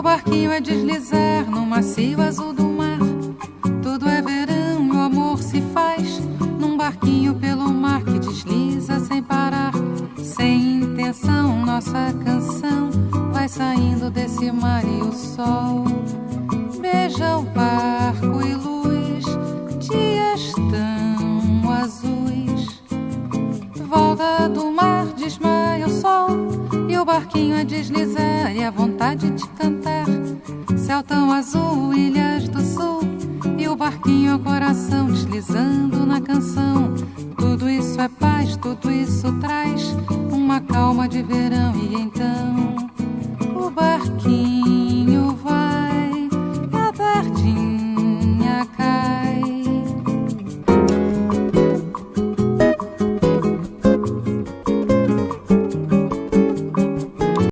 Meu barquinho é deslizar no macio azul do mar. Tudo é verão e o amor se faz num barquinho pelo mar que desliza sem parar. Sem intenção, nossa canção vai saindo desse mar e o sol beija o barco e luz, dias tão azuis. Volta do mar, desmaia o sol e o barquinho a deslizar e a vontade de cantar. Céu tão azul, ilhas do sul e o barquinho é o coração deslizando na canção. Tudo isso é paz, tudo isso traz uma calma de verão.